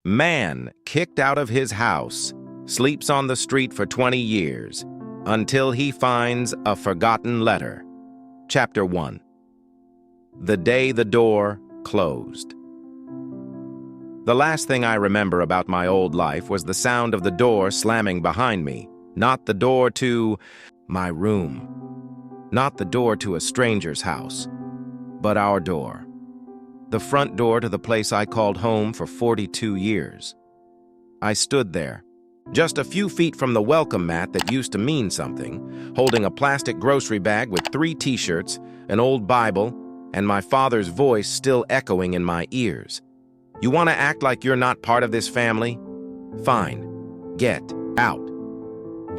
Man kicked out of his house, sleeps on the street for 20 years, until he finds a forgotten letter. Chapter 1. The day the door closed. The last thing I remember about my old life was the sound of the door slamming behind me, not the door to my room, not the door to a stranger's house, but our door. The front door to the place I called home for 42 years. I stood there, just a few feet from the welcome mat that used to mean something, holding a plastic grocery bag with 3 t-shirts, an old Bible, and my father's voice still echoing in my ears. You want to act like you're not part of this family? Fine. Get out.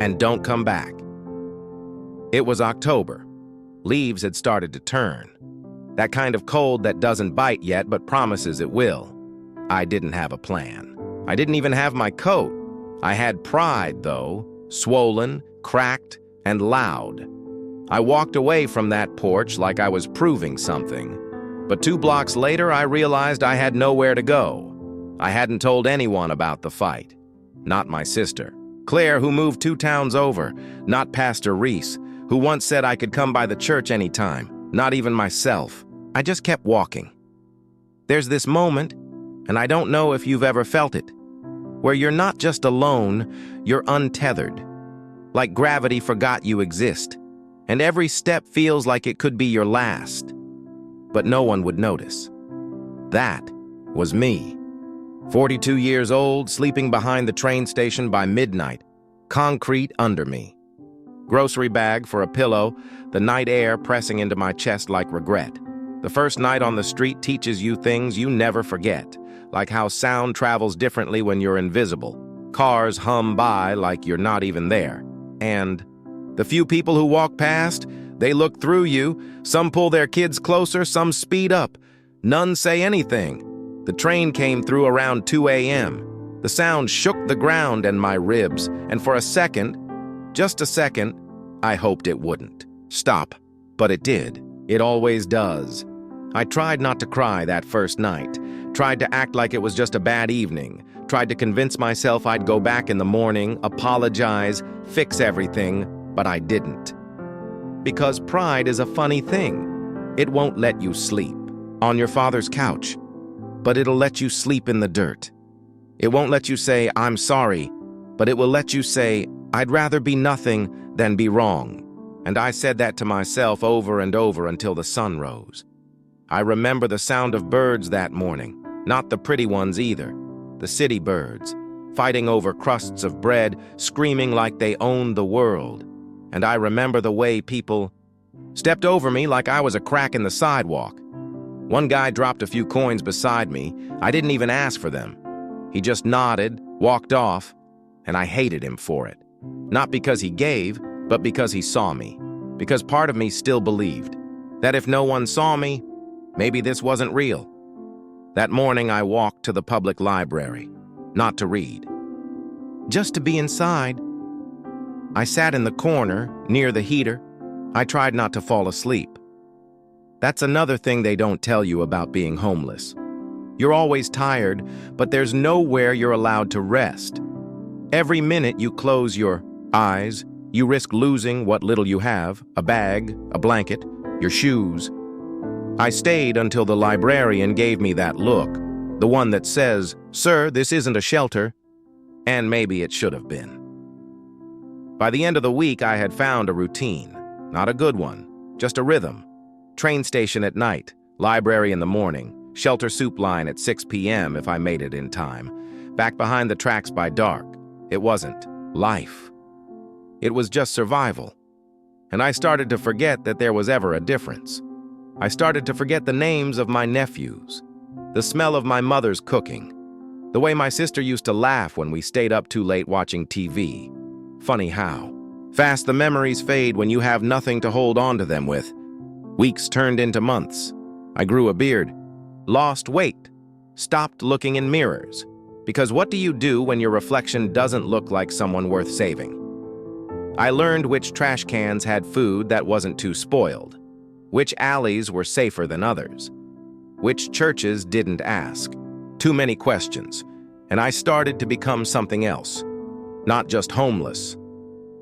And don't come back. It was October. Leaves had started to turn. That kind of cold that doesn't bite yet but promises it will. I didn't have a plan. I didn't even have my coat. I had pride, though, swollen, cracked, and loud. I walked away from that porch like I was proving something. But 2 blocks later, I realized I had nowhere to go. I hadn't told anyone about the fight. Not my sister, Claire, who moved 2 towns over. Not Pastor Reese, who once said I could come by the church anytime. Not even myself. I just kept walking. There's this moment, and I don't know if you've ever felt it, where you're not just alone, you're untethered. Like gravity forgot you exist, and every step feels like it could be your last. But no one would notice. That was me. 42 years old, sleeping behind the train station by midnight, concrete under me. Grocery bag for a pillow, the night air pressing into my chest like regret. The first night on the street teaches you things you never forget, like how sound travels differently when you're invisible. Cars hum by like you're not even there. And the few people who walk past, they look through you. Some pull their kids closer, some speed up. None say anything. The train came through around 2 a.m. The sound shook the ground and my ribs, and for a second, just a second, I hoped it wouldn't stop, but it did. It always does. I tried not to cry that first night, tried to act like it was just a bad evening, tried to convince myself I'd go back in the morning, apologize, fix everything, but I didn't. Because pride is a funny thing. It won't let you sleep on your father's couch, but it'll let you sleep in the dirt. It won't let you say, I'm sorry, but it will let you say, I'd rather be nothing than be wrong. And I said that to myself over and over until the sun rose. I remember the sound of birds that morning, not the pretty ones either, the city birds, fighting over crusts of bread, screaming like they owned the world. And I remember the way people stepped over me like I was a crack in the sidewalk. One guy dropped a few coins beside me. I didn't even ask for them. He just nodded, walked off, and I hated him for it. Not because he gave, but because he saw me. Because part of me still believed that if no one saw me, maybe this wasn't real. That morning I walked to the public library, not to read, just to be inside. I sat in the corner, near the heater. I tried not to fall asleep. That's another thing they don't tell you about being homeless. You're always tired, but there's nowhere you're allowed to rest. Every minute you close your eyes, you risk losing what little you have, a bag, a blanket, your shoes. I stayed until the librarian gave me that look, the one that says, "Sir, this isn't a shelter," and maybe it should have been. By the end of the week, I had found a routine, not a good one, just a rhythm. Train station at night, library in the morning, shelter soup line at 6 p.m. if I made it in time, back behind the tracks by dark. It wasn't life. It was just survival. And I started to forget that there was ever a difference. I started to forget the names of my nephews, the smell of my mother's cooking, the way my sister used to laugh when we stayed up too late watching TV. Funny how fast the memories fade when you have nothing to hold on to them with. Weeks turned into months. I grew a beard, lost weight, stopped looking in mirrors. Because what do you do when your reflection doesn't look like someone worth saving? I learned which trash cans had food that wasn't too spoiled, which alleys were safer than others, which churches didn't ask too many questions, and I started to become something else. Not just homeless,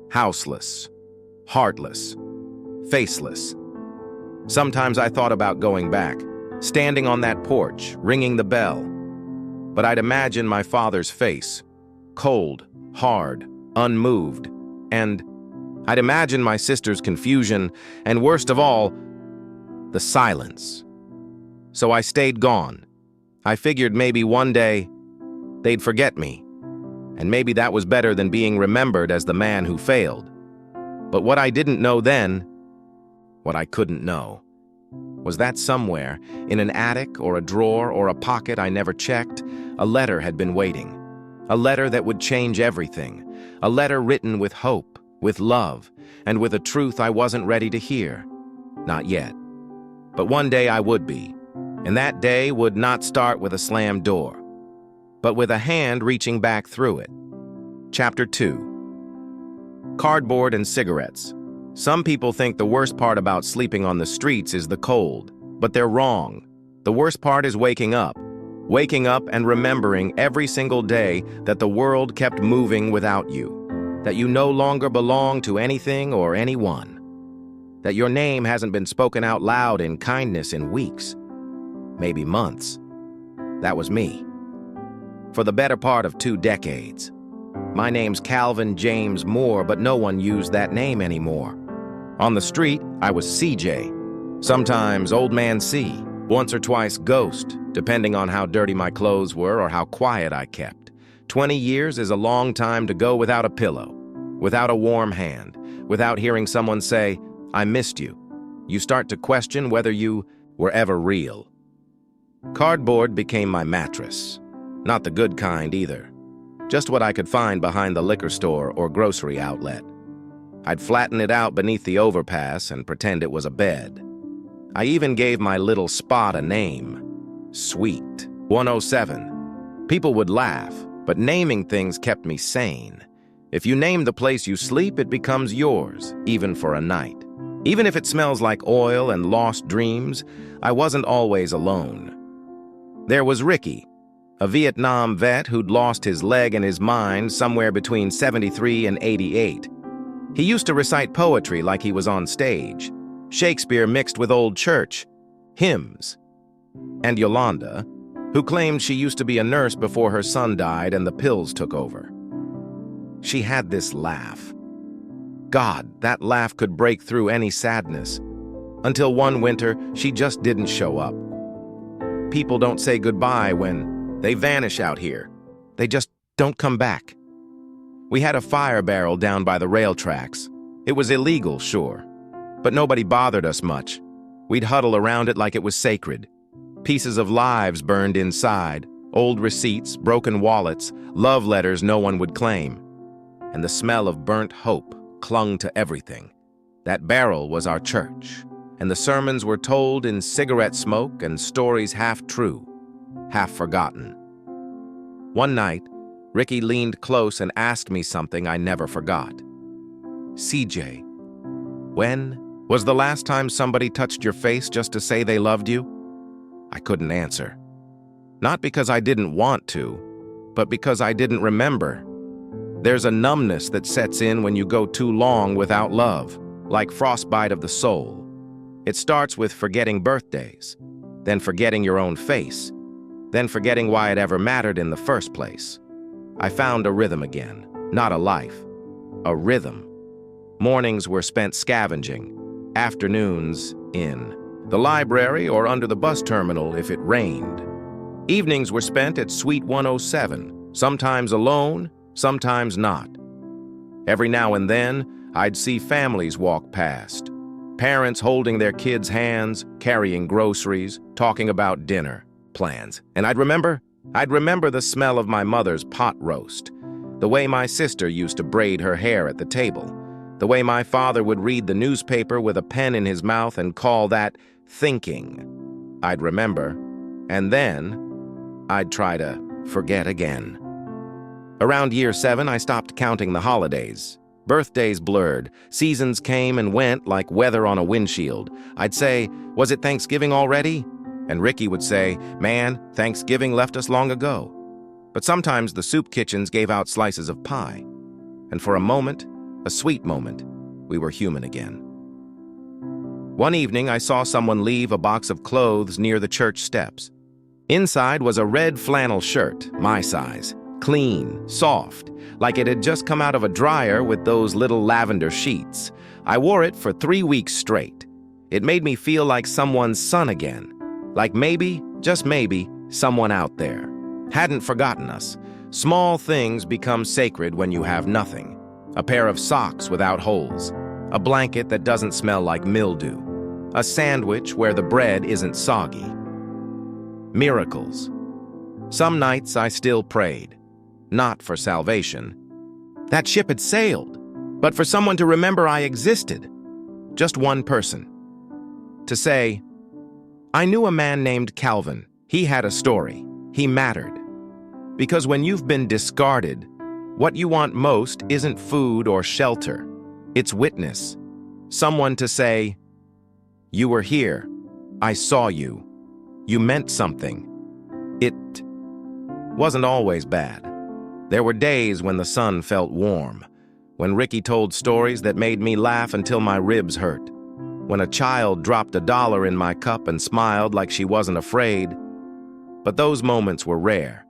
houseless, heartless, faceless. Sometimes I thought about going back, standing on that porch, ringing the bell. But I'd imagine my father's face, cold, hard, unmoved, and I'd imagine my sister's confusion, and worst of all, the silence. So I stayed gone. I figured maybe one day they'd forget me, and maybe that was better than being remembered as the man who failed. But what I didn't know then, what I couldn't know, was that somewhere, in an attic or a drawer or a pocket I never checked, a letter had been waiting. A letter that would change everything. A letter written with hope, with love, and with a truth I wasn't ready to hear. Not yet. But one day I would be. And that day would not start with a slammed door, but with a hand reaching back through it. Chapter 2. Cardboard and cigarettes. Some people think the worst part about sleeping on the streets is the cold, but they're wrong. The worst part is waking up and remembering every single day that the world kept moving without you, that you no longer belong to anything or anyone, that your name hasn't been spoken out loud in kindness in weeks, maybe months. That was me. For the better part of 2 decades. My name's Calvin James Moore, but no one used that name anymore. On the street, I was CJ, sometimes Old Man C, once or twice Ghost, depending on how dirty my clothes were or how quiet I kept. 20 years is a long time to go without a pillow, without a warm hand, without hearing someone say, "I missed you." You start to question whether you were ever real. Cardboard became my mattress. Not the good kind either. Just what I could find behind the liquor store or grocery outlet. I'd flatten it out beneath the overpass and pretend it was a bed. I even gave my little spot a name. Sweet 107. People would laugh, but naming things kept me sane. If you name the place you sleep, it becomes yours, even for a night. Even if it smells like oil and lost dreams, I wasn't always alone. There was Ricky, a Vietnam vet who'd lost his leg and his mind somewhere between 73 and 88. He used to recite poetry like he was on stage, Shakespeare mixed with old church, hymns. And Yolanda, who claimed she used to be a nurse before her son died and the pills took over. She had this laugh. God, that laugh could break through any sadness. Until one winter, she just didn't show up. People don't say goodbye when they vanish out here. They just don't come back. We had a fire barrel down by the rail tracks. It was illegal, sure, but nobody bothered us much. We'd huddle around it like it was sacred. Pieces of lives burned inside, old receipts, broken wallets, love letters no one would claim. And the smell of burnt hope clung to everything. That barrel was our church, and the sermons were told in cigarette smoke and stories half true, half forgotten. One night, Ricky leaned close and asked me something I never forgot. "CJ, when was the last time somebody touched your face just to say they loved you?" I couldn't answer. Not because I didn't want to, but because I didn't remember. There's a numbness that sets in when you go too long without love, like frostbite of the soul. It starts with forgetting birthdays, then forgetting your own face, then forgetting why it ever mattered in the first place. I found a rhythm again, not a life. A rhythm. Mornings were spent scavenging, afternoons in the library or under the bus terminal if it rained. Evenings were spent at Suite 107, sometimes alone, sometimes not. Every now and then, I'd see families walk past, parents holding their kids' hands, carrying groceries, talking about dinner plans. And I'd remember the smell of my mother's pot roast, the way my sister used to braid her hair at the table, the way my father would read the newspaper with a pen in his mouth and call that thinking. I'd remember, and then I'd try to forget again. Around year 7, I stopped counting the holidays. Birthdays blurred. Seasons came and went like weather on a windshield. I'd say, "Was it Thanksgiving already?" And Ricky would say, "Man, Thanksgiving left us long ago." But sometimes the soup kitchens gave out slices of pie. And for a moment, a sweet moment, we were human again. One evening, I saw someone leave a box of clothes near the church steps. Inside was a red flannel shirt, my size, clean, soft, like it had just come out of a dryer with those little lavender sheets. I wore it for 3 weeks straight. It made me feel like someone's son again, like maybe, just maybe, someone out there hadn't forgotten us. Small things become sacred when you have nothing. A pair of socks without holes, a blanket that doesn't smell like mildew, a sandwich where the bread isn't soggy. Miracles. Some nights I still prayed, not for salvation. That ship had sailed, but for someone to remember I existed. Just one person. To say, I knew a man named Calvin. He had a story. He mattered. Because when you've been discarded, what you want most isn't food or shelter. It's witness. Someone to say, you were here. I saw you. You meant something. It wasn't always bad. There were days when the sun felt warm, when Ricky told stories that made me laugh until my ribs hurt, when a child dropped $1 in my cup and smiled like she wasn't afraid. But those moments were rare,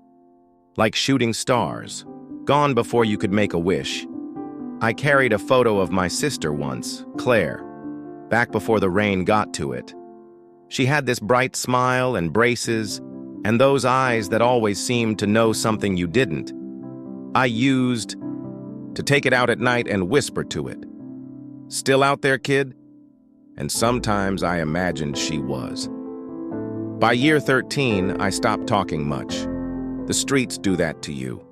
like shooting stars, gone before you could make a wish. I carried a photo of my sister once, Claire, back before the rain got to it. She had this bright smile and braces, and those eyes that always seemed to know something you didn't. I used to take it out at night and whisper to it. Still out there, kid? And sometimes I imagined she was. By year 13, I stopped talking much. The streets do that to you.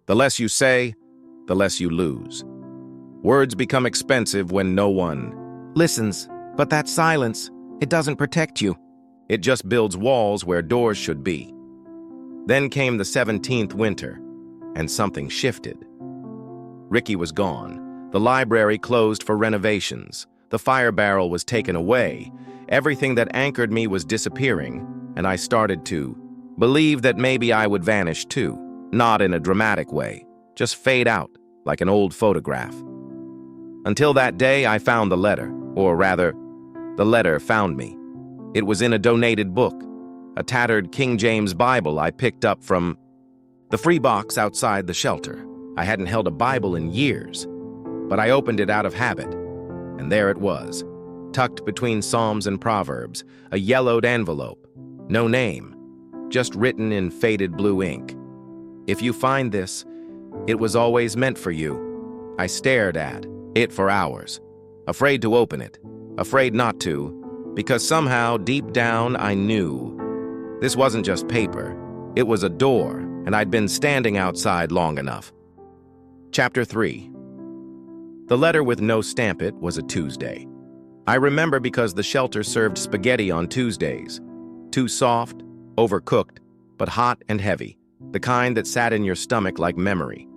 The less you say, the less you lose. Words become expensive when no one listens, but that silence, it doesn't protect you. It just builds walls where doors should be. Then came the 17th winter, and something shifted. Ricky was gone. The library closed for renovations. The fire barrel was taken away. Everything that anchored me was disappearing, and I started to believe that maybe I would vanish too. Not in a dramatic way, just fade out like an old photograph. Until that day, I found the letter, or rather, the letter found me. It was in a donated book, a tattered King James Bible I picked up from the free box outside the shelter. I hadn't held a Bible in years, but I opened it out of habit, and there it was, tucked between Psalms and Proverbs, a yellowed envelope, no name, just written in faded blue ink. If you find this, it was always meant for you. I stared at it for hours, afraid to open it, afraid not to, because somehow, deep down, I knew. This wasn't just paper. It was a door, and I'd been standing outside long enough. Chapter 3. The letter with no stamp it was a Tuesday. I remember because the shelter served spaghetti on Tuesdays. Too soft, overcooked, but hot and heavy, the kind that sat in your stomach like memory.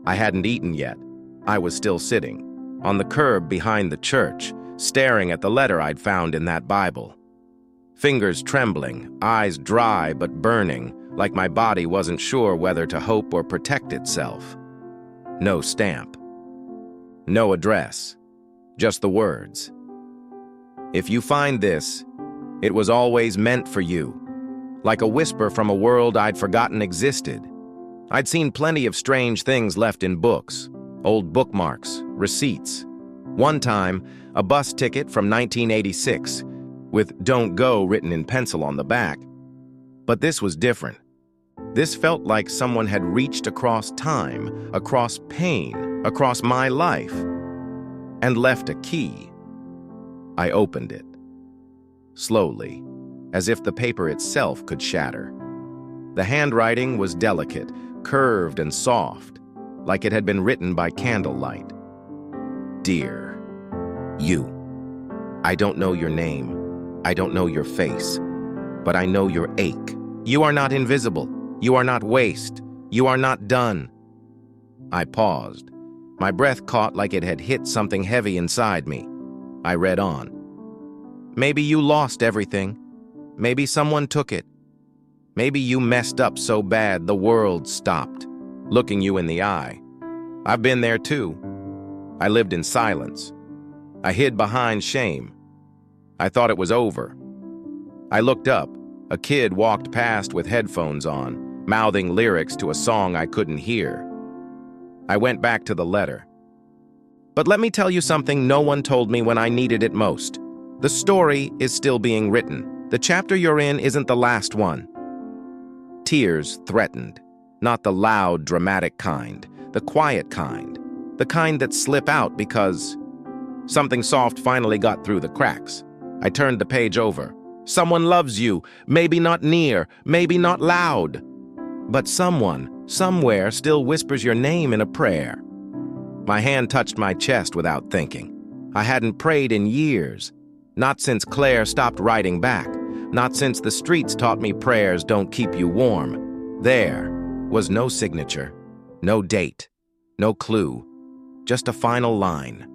I hadn't eaten yet. I was still sitting on the curb behind the church, staring at the letter I'd found in that Bible. Fingers trembling, eyes dry but burning, like my body wasn't sure whether to hope or protect itself. No stamp. No address. Just the words. If you find this, it was always meant for you. Like a whisper from a world I'd forgotten existed. I'd seen plenty of strange things left in books, old bookmarks, receipts. One time, a bus ticket from 1986 with "Don't Go" written in pencil on the back. But this was different. This felt like someone had reached across time, across pain, across my life, and left a key. I opened it, slowly, as if the paper itself could shatter. The handwriting was delicate, curved and soft, like it had been written by candlelight. Dear, you. I don't know your name. I don't know your face, but I know your ache. You are not invisible. You are not waste. You are not done. I paused. My breath caught like it had hit something heavy inside me. I read on. Maybe you lost everything. Maybe someone took it. Maybe you messed up so bad the world stopped, looking you in the eye. I've been there too. I lived in silence. I hid behind shame. I thought it was over. I looked up. A kid walked past with headphones on, mouthing lyrics to a song I couldn't hear. I went back to the letter. But let me tell you something no one told me when I needed it most. The story is still being written. The chapter you're in isn't the last one. Tears threatened, not the loud, dramatic kind, the quiet kind, the kind that slip out because something soft finally got through the cracks. I turned the page over. Someone loves you, maybe not near, maybe not loud, but someone, somewhere, still whispers your name in a prayer. My hand touched my chest without thinking. I hadn't prayed in years, not since Claire stopped writing back, not since the streets taught me prayers don't keep you warm. There was no signature, no date, no clue, just a final line.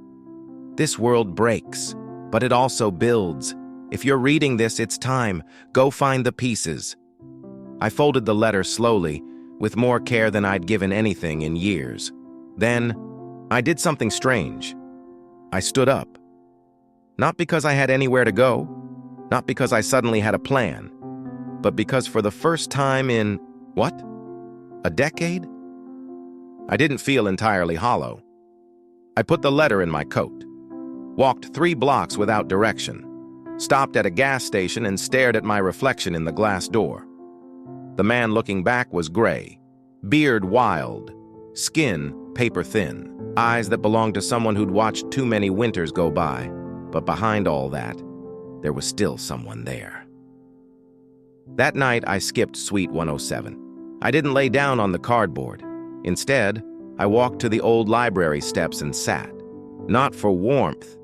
This world breaks, but it also builds. If you're reading this, it's time. Go find the pieces. I folded the letter slowly, with more care than I'd given anything in years. Then, I did something strange. I stood up. Not because I had anywhere to go, not because I suddenly had a plan, but because for the first time in, what? A decade? I didn't feel entirely hollow. I put the letter in my coat, walked 3 blocks without direction, stopped at a gas station and stared at my reflection in the glass door. The man looking back was gray, beard wild, skin paper-thin, eyes that belonged to someone who'd watched too many winters go by. But behind all that, there was still someone there. That night, I skipped Suite 107. I didn't lay down on the cardboard. Instead, I walked to the old library steps and sat. Not for warmth.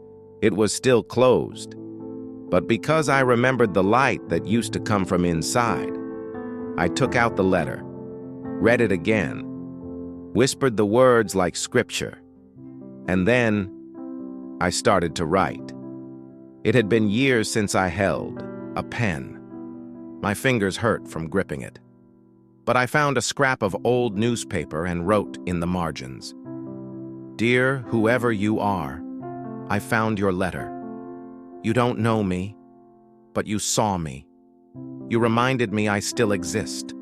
It was still closed. But because I remembered the light that used to come from inside, I took out the letter, read it again, whispered the words like scripture, and then I started to write. It had been years since I held a pen. My fingers hurt from gripping it. But I found a scrap of old newspaper and wrote in the margins, "Dear whoever you are, I found your letter. You don't know me, but you saw me. You reminded me I still exist."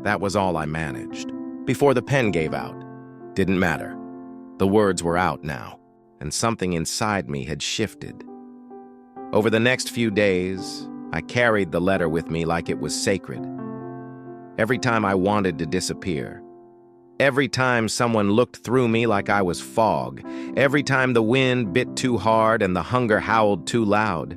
That was all I managed. Before the pen gave out. Didn't matter. The words were out now, and something inside me had shifted. Over the next few days, I carried the letter with me like it was sacred. Every time I wanted to disappear, every time someone looked through me like I was fog, every time the wind bit too hard and the hunger howled too loud,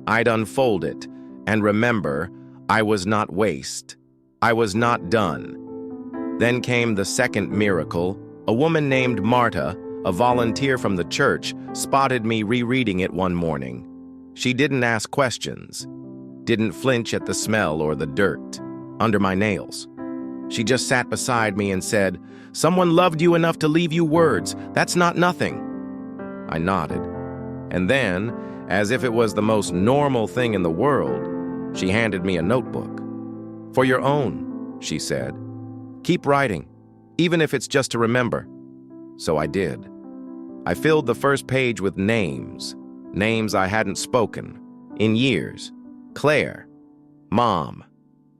I'd unfold it and remember I was not waste. I was not done. Then came the second miracle. A woman named Marta, a volunteer from the church, spotted me rereading it one morning. She didn't ask questions, didn't flinch at the smell or the dirt under my nails. She just sat beside me and said, "Someone loved you enough to leave you words. That's not nothing." I nodded. And then, as if it was the most normal thing in the world, she handed me a notebook. "For your own," she said. "Keep writing, even if it's just to remember." So I did. I filled the first page with names I hadn't spoken in years. Claire, Mom,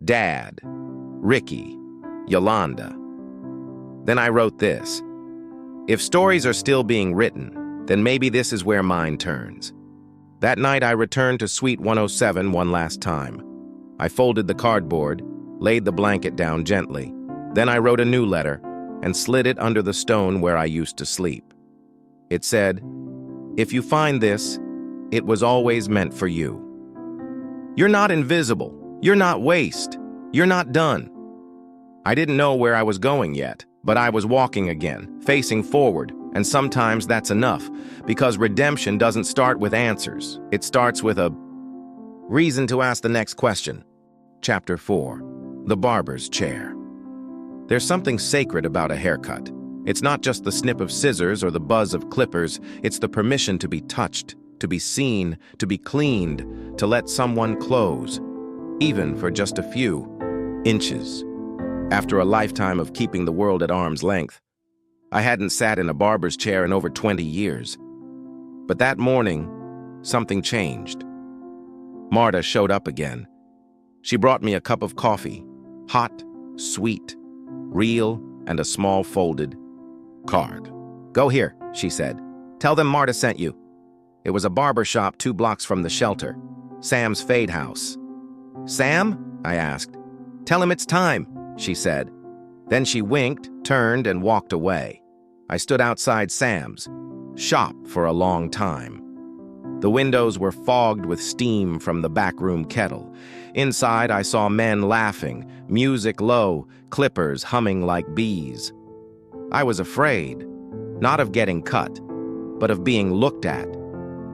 Dad, Ricky, Yolanda. Then I wrote this. If stories are still being written, then maybe this is where mine turns. That night I returned to Suite 107 one last time. I folded the cardboard, laid the blanket down gently. Then I wrote a new letter and slid it under the stone where I used to sleep. It said, "If you find this, it was always meant for you. You're not invisible. You're not waste. You're not done." I didn't know where I was going yet, but I was walking again, facing forward, and sometimes that's enough, because redemption doesn't start with answers. It starts with a reason to ask the next question. Chapter 4. The Barber's Chair. There's something sacred about a haircut. It's not just the snip of scissors or the buzz of clippers, it's the permission to be touched, to be seen, to be cleaned, to let someone close. even for just a few inches. After a lifetime of keeping the world at arm's length, I hadn't sat in a barber's chair in over 20 years. But that morning, something changed. Marta showed up again. She brought me a cup of coffee, hot, sweet, real, and a small folded card. "Go here," she said. "Tell them Marta sent you." It was a barber shop 2 blocks from the shelter, Sam's Fade House. "Sam?" I asked. "Tell him it's time," she said. Then she winked, turned, and walked away. I stood outside Sam's shop for a long time. The windows were fogged with steam from the backroom kettle. Inside, I saw men laughing, music low, clippers humming like bees. I was afraid, not of getting cut, but of being looked at,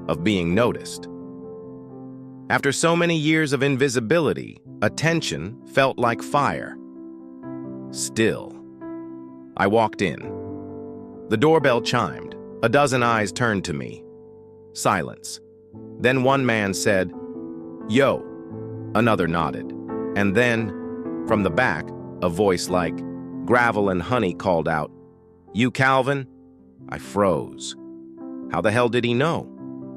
of being noticed. After so many years of invisibility, attention felt like fire. Still, I walked in. The doorbell chimed. A dozen eyes turned to me. Silence. Then one man said, "Yo." Another nodded. And then, from the back, a voice like gravel and honey called out, "You Calvin?" I froze. How the hell did he know?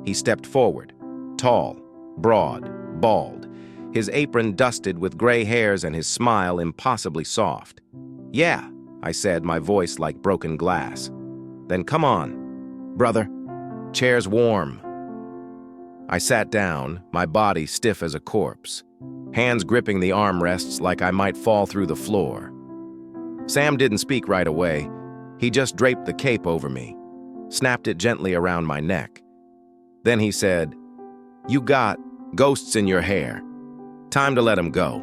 He stepped forward, tall, broad, bald, his apron dusted with gray hairs and his smile impossibly soft. "Yeah," I said, my voice like broken glass. "Then come on, brother. Chair's warm." I sat down, my body stiff as a corpse, hands gripping the armrests like I might fall through the floor. Sam didn't speak right away. He just draped the cape over me, snapped it gently around my neck. Then he said, "You got ghosts in your hair. Time to let 'em go."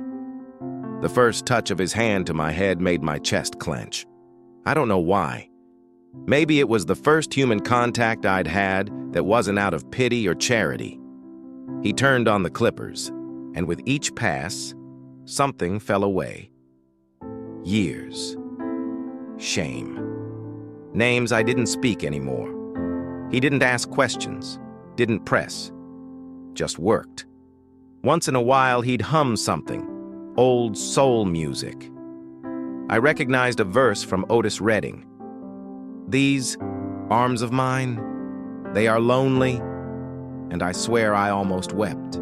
The first touch of his hand to my head made my chest clench. I don't know why. Maybe it was the first human contact I'd had that wasn't out of pity or charity. He turned on the clippers, and with each pass, something fell away. Years. Shame. Names I didn't speak anymore. He didn't ask questions, didn't press, just worked. Once in a while, he'd hum something, old soul music. I recognized a verse from Otis Redding. "These arms of mine, they are lonely," and I swear I almost wept.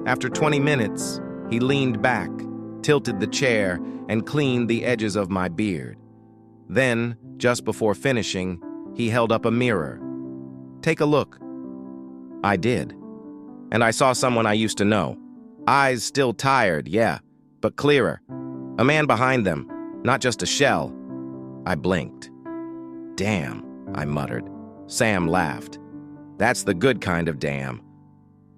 After 20 minutes, he leaned back, tilted the chair, and cleaned the edges of my beard. Then, just before finishing, he held up a mirror. "Take a look." I did, and I saw someone I used to know. Eyes still tired, yeah, but clearer. A man behind them, not just a shell. I blinked. "Damn," I muttered. Sam laughed. "That's the good kind of damn."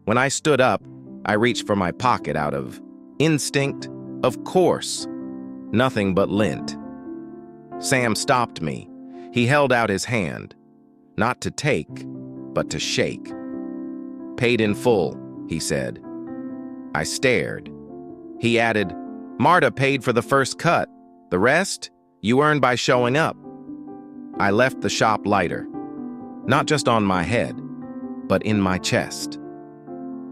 When I stood up, I reached for my pocket out of instinct, of course. Nothing but lint. Sam stopped me. He held out his hand. Not to take, but to shake. "Paid in full," he said. I stared. He added, "Marta paid for the first cut. The rest, you earn by showing up." I left the shop lighter. Not just on my head, but in my chest.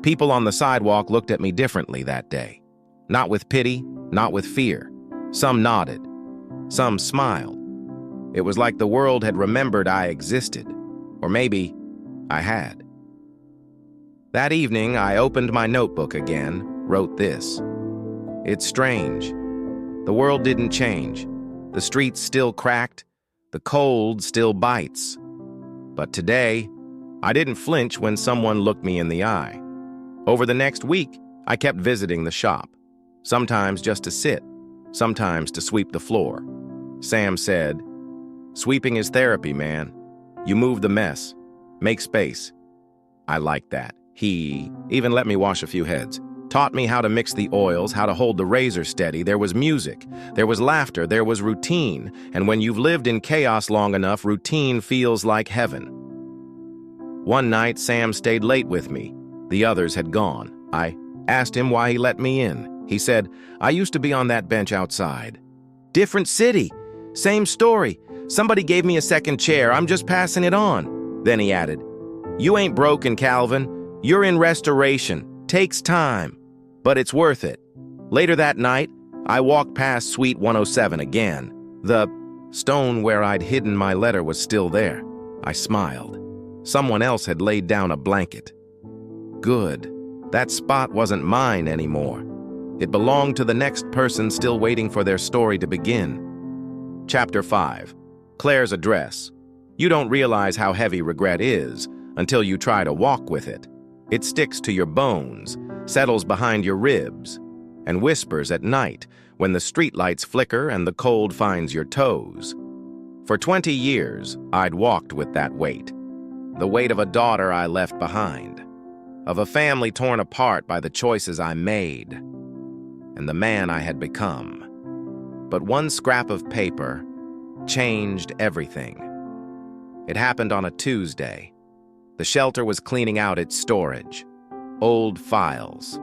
People on the sidewalk looked at me differently that day. Not with pity, not with fear. Some nodded. Some smiled. It was like the world had remembered I existed. Or maybe I had. That evening, I opened my notebook again, wrote this. It's strange. The world didn't change. The streets still cracked. The cold still bites. But today, I didn't flinch when someone looked me in the eye. Over the next week, I kept visiting the shop. Sometimes just to sit, sometimes to sweep the floor. Sam said, "Sweeping is therapy, man. You move the mess, make space." I liked that. He even let me wash a few heads. Taught me how to mix the oils, how to hold the razor steady. There was music, there was laughter, there was routine. And when you've lived in chaos long enough, routine feels like heaven. One night, Sam stayed late with me. The others had gone. I asked him why he let me in. He said, "I used to be on that bench outside." "Different city, same story. Somebody gave me a second chair. I'm just passing it on." Then he added, "You ain't broken, Calvin. You're in restoration. Takes time." but it's worth it. Later that night, I walked past Suite 107 again. The stone where I'd hidden my letter was still there. I smiled. Someone else had laid down a blanket. Good. That spot wasn't mine anymore. It belonged to the next person still waiting for their story to begin. Chapter 5. Claire's address. You don't realize how heavy regret is until you try to walk with it. It sticks to your bones, settles behind your ribs, and whispers at night when the streetlights flicker and the cold finds your toes. For 20 years, I'd walked with that weight. The weight of a daughter I left behind, of a family torn apart by the choices I made, and the man I had become. But one scrap of paper changed everything. It happened on a Tuesday. The shelter was cleaning out its storage. Old files,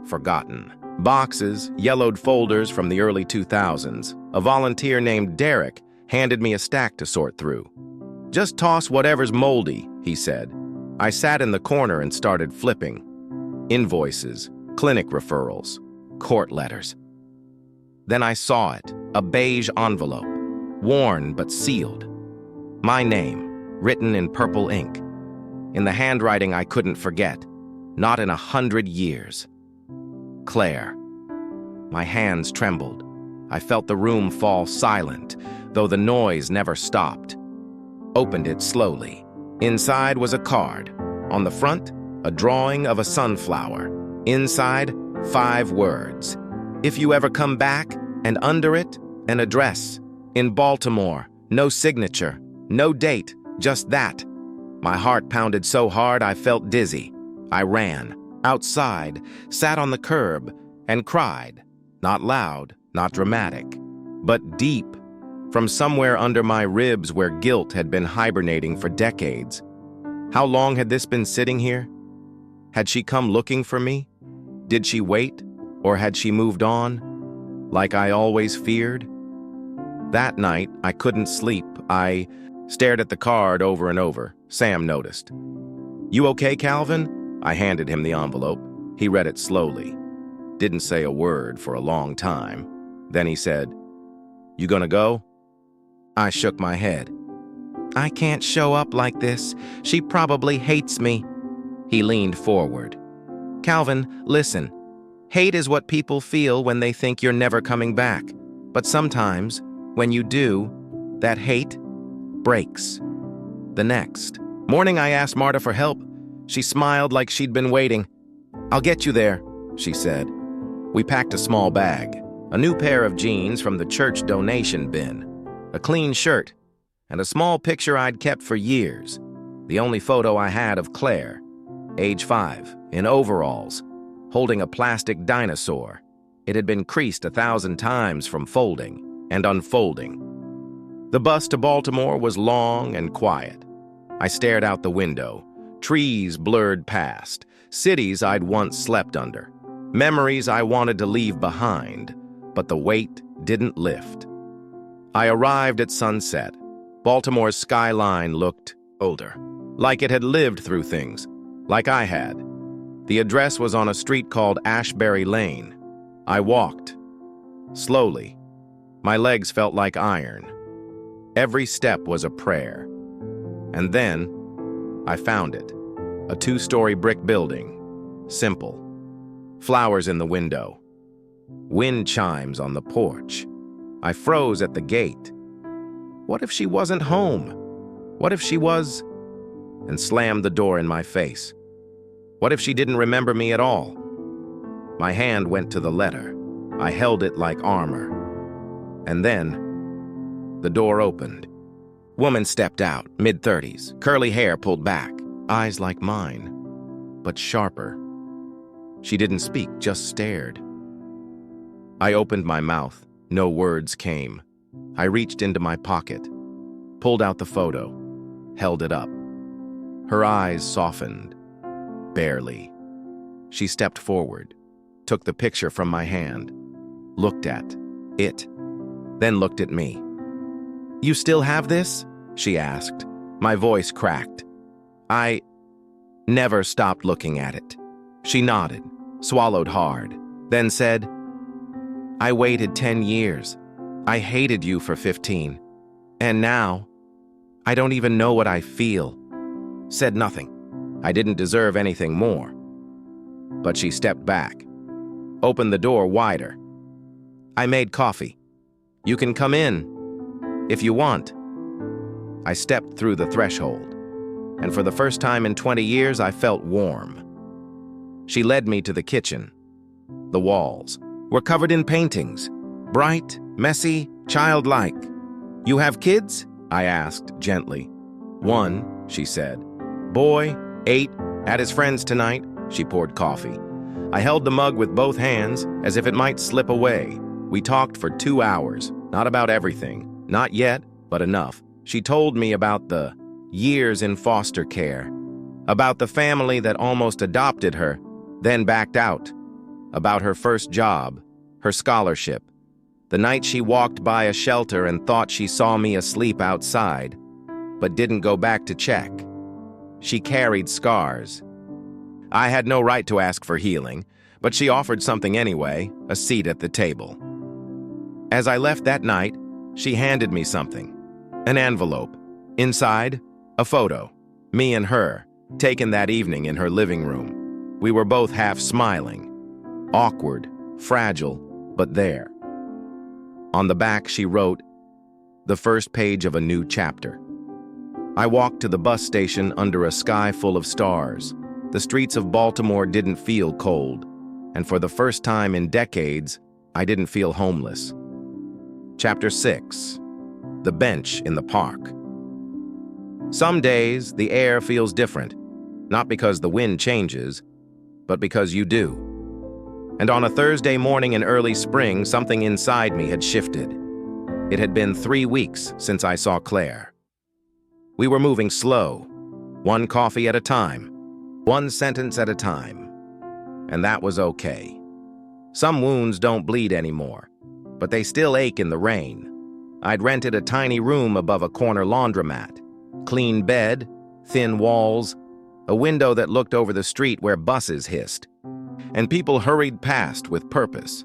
forgotten. Boxes, yellowed folders from the early 2000s. A volunteer named Derek handed me a stack to sort through. "Just toss whatever's moldy," he said. I sat in the corner and started flipping. Invoices, clinic referrals, court letters. Then I saw it, a beige envelope, worn but sealed. My name, written in purple ink, in the handwriting I couldn't forget, not in 100 years. Claire. My hands trembled. I felt the room fall silent, though the noise never stopped. Opened it slowly. Inside was a card. On the front, a drawing of a sunflower. Inside, 5 words. "If you ever come back," and under it, an address. In Baltimore, no signature, no date, just that. My heart pounded so hard I felt dizzy. I ran, outside, sat on the curb, and cried. Not loud, not dramatic, but deep, from somewhere under my ribs where guilt had been hibernating for decades. How long had this been sitting here? Had she come looking for me? Did she wait, or had she moved on, like I always feared? That night, I couldn't sleep. I stared at the card over and over. Sam noticed. "You okay, Calvin?" I handed him the envelope. He read it slowly. Didn't say a word for a long time. Then he said, "You gonna go?" I shook my head. "I can't show up like this. She probably hates me." He leaned forward. "Calvin, listen. Hate is what people feel when they think you're never coming back. But sometimes, when you do, that hate breaks." The next morning, I asked Marta for help. She smiled like she'd been waiting. "I'll get you there," she said. We packed a small bag, a new pair of jeans from the church donation bin, a clean shirt, and a small picture I'd kept for years, the only photo I had of Claire, age 5, in overalls, holding a plastic dinosaur. It had been creased 1,000 times from folding and unfolding. The bus to Baltimore was long and quiet. I stared out the window. Trees blurred past, cities I'd once slept under, memories I wanted to leave behind, but the weight didn't lift. I arrived at sunset. Baltimore's skyline looked older, like it had lived through things, like I had. The address was on a street called Ashbury Lane. I walked, slowly. My legs felt like iron. Every step was a prayer. And then, I found it. A 2-story brick building. Simple. Flowers in the window. Wind chimes on the porch. I froze at the gate. What if she wasn't home? What if she was... and slammed the door in my face. What if she didn't remember me at all? My hand went to the letter. I held it like armor. And then, the door opened. Woman stepped out, mid-30s, curly hair pulled back, eyes like mine, but sharper. She didn't speak, just stared. I opened my mouth. No words came. I reached into my pocket, pulled out the photo, held it up. Her eyes softened, barely. She stepped forward, took the picture from my hand, looked at it, then looked at me. "You still have this?" she asked. My voice cracked. I never stopped looking at it. She nodded, swallowed hard. then said, "I waited 10 years. I hated you for 15. And now, I don't even know what I feel." Said nothing. I didn't deserve anything more. But she stepped back, opened the door wider. "I made coffee. You can come in, if you want." I stepped through the threshold, and for the first time in 20 years, I felt warm. She led me to the kitchen. The walls were covered in paintings, bright, messy, childlike. "You have kids?" I asked gently. "One," she said. "Boy, 8, at his friend's tonight." She poured coffee. I held the mug with both hands, as if it might slip away. We talked for 2 hours, not about everything, not yet, but enough. She told me about the years in foster care, about the family that almost adopted her, then backed out, about her first job, her scholarship, the night she walked by a shelter and thought she saw me asleep outside, but didn't go back to check. She carried scars. I had no right to ask for healing, but she offered something anyway, a seat at the table. As I left that night, she handed me something, an envelope. Inside, a photo, me and her, taken that evening in her living room. We were both half smiling, awkward, fragile, but there. On the back, she wrote, "The first page of a new chapter." I walked to the bus station under a sky full of stars. The streets of Baltimore didn't feel cold, and for the first time in decades, I didn't feel homeless. Chapter 6. The Bench in the Park. Some days, the air feels different, not because the wind changes, but because you do. And on a Thursday morning in early spring, something inside me had shifted. It had been 3 weeks since I saw Claire. We were moving slow, one coffee at a time, one sentence at a time. And that was okay. Some wounds don't bleed anymore, but they still ache in the rain. I'd rented a tiny room above a corner laundromat. Clean bed, thin walls, a window that looked over the street where buses hissed. And people hurried past with purpose.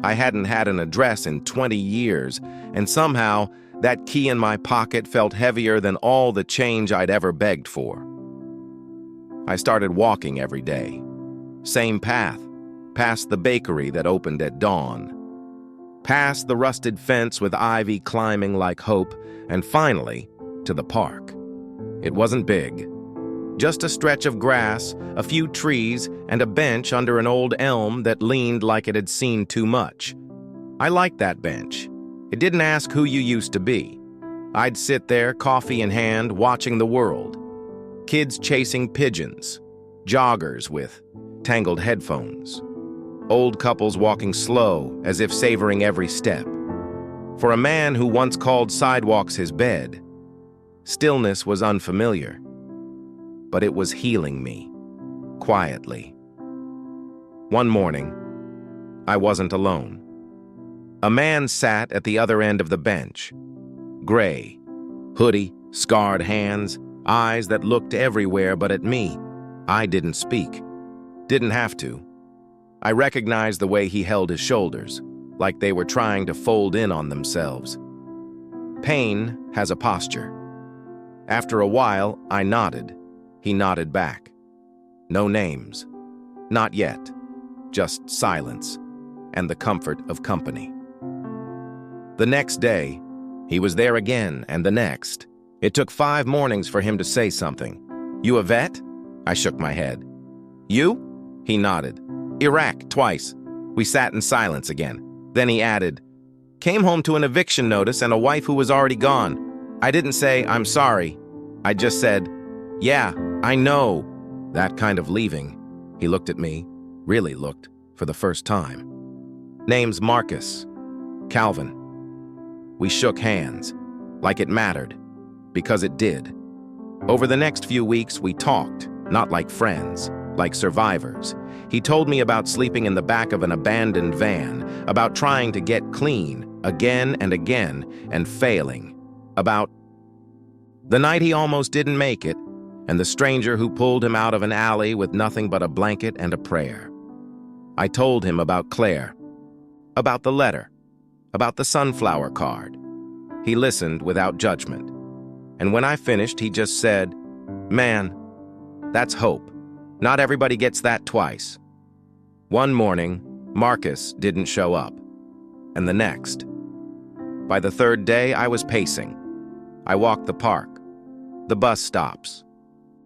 I hadn't had an address in 20 years, and somehow that key in my pocket felt heavier than all the change I'd ever begged for. I started walking every day. Same path, past the bakery that opened at dawn, past the rusted fence with ivy climbing like hope, and finally, to the park. It wasn't big. Just a stretch of grass, a few trees, and a bench under an old elm that leaned like it had seen too much. I liked that bench. It didn't ask who you used to be. I'd sit there, coffee in hand, watching the world. Kids chasing pigeons, joggers with tangled headphones, old couples walking slow as if savoring every step. For a man who once called sidewalks his bed, stillness was unfamiliar. But it was healing me, quietly. One morning, I wasn't alone. A man sat at the other end of the bench. Gray, hoodie, scarred hands, eyes that looked everywhere but at me. I didn't speak. Didn't have to. I recognized the way he held his shoulders, like they were trying to fold in on themselves. Pain has a posture. After a while, I nodded. He nodded back. No names. Not yet. Just silence and the comfort of company. The next day, he was there again, and the next. It took 5 mornings for him to say something. "You a vet?" I shook my head. "You?" He nodded. "Iraq, twice." We sat in silence again. Then he added, "Came home to an eviction notice and a wife who was already gone." I didn't say, "I'm sorry." I just said, "Yeah, I know." That kind of leaving. He looked at me, really looked, for the first time. Name's Marcus. Calvin. We shook hands, like it mattered, because it did. Over the next few weeks, we talked, not like friends, like survivors. He told me about sleeping in the back of an abandoned van, about trying to get clean again and again and failing, about the night he almost didn't make it, and the stranger who pulled him out of an alley with nothing but a blanket and a prayer. I told him about Claire, about the letter, about the sunflower card. He listened without judgment. And when I finished, he just said, "Man, that's hope. Not everybody gets that twice." One morning, Marcus didn't show up, and the next. By the third day, I was pacing. I walked the park, the bus stops,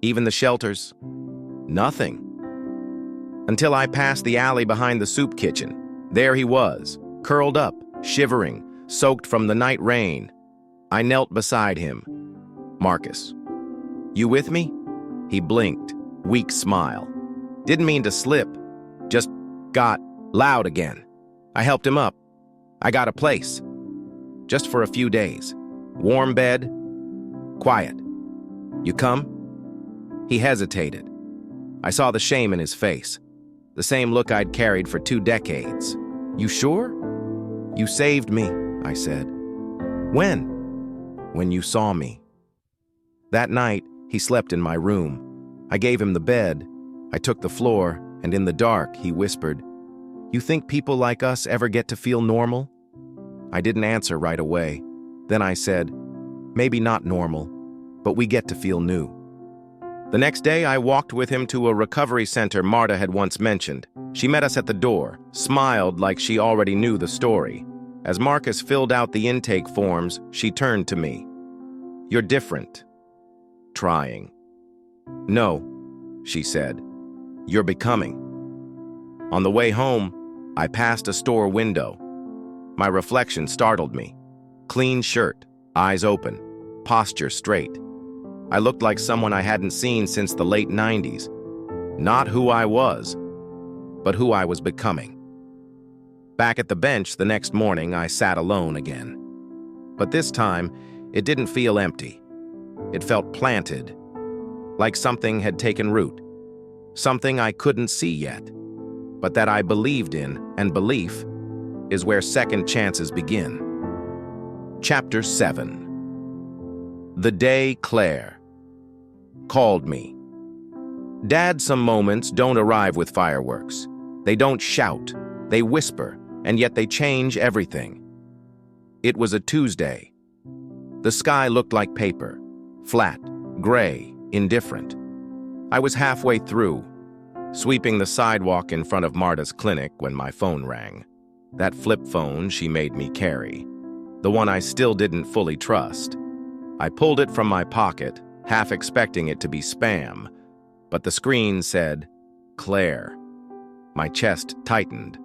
even the shelters. Nothing. Until I passed the alley behind the soup kitchen. There he was, curled up, shivering, soaked from the night rain. I knelt beside him. "Marcus, you with me?" He blinked, weak smile. Didn't mean to slip, just got loud again. I helped him up. I got a place. Just for a few days. Warm bed, quiet. "You come?" He hesitated. I saw the shame in his face, the same look I'd carried for 2 decades. "You sure?" "You saved me," I said. "When?" "When you saw me." That night, he slept in my room. I gave him the bed. I took the floor, and in the dark, he whispered, "You think people like us ever get to feel normal?" I didn't answer right away. Then I said, "Maybe not normal, but we get to feel new." The next day, I walked with him to a recovery center Marta had once mentioned. She met us at the door, smiled like she already knew the story. As Marcus filled out the intake forms, she turned to me. "You're different." Trying. "No," she said. "You're becoming." On the way home, I passed a store window. My reflection startled me. Clean shirt, eyes open, posture straight. I looked like someone I hadn't seen since the late 90s. Not who I was, but who I was becoming. Back at the bench the next morning, I sat alone again. But this time, it didn't feel empty. It felt planted, like something had taken root. Something I couldn't see yet, but that I believed in, and belief is where second chances begin. Chapter 7. The day Claire called me. Dad, some moments don't arrive with fireworks. They don't shout, they whisper, and yet they change everything. It was a Tuesday. The sky looked like paper, flat, gray, indifferent. I was halfway through, sweeping the sidewalk in front of Marta's clinic when my phone rang. That flip phone she made me carry. The one I still didn't fully trust. I pulled it from my pocket, half expecting it to be spam, but the screen said, "Claire." My chest tightened.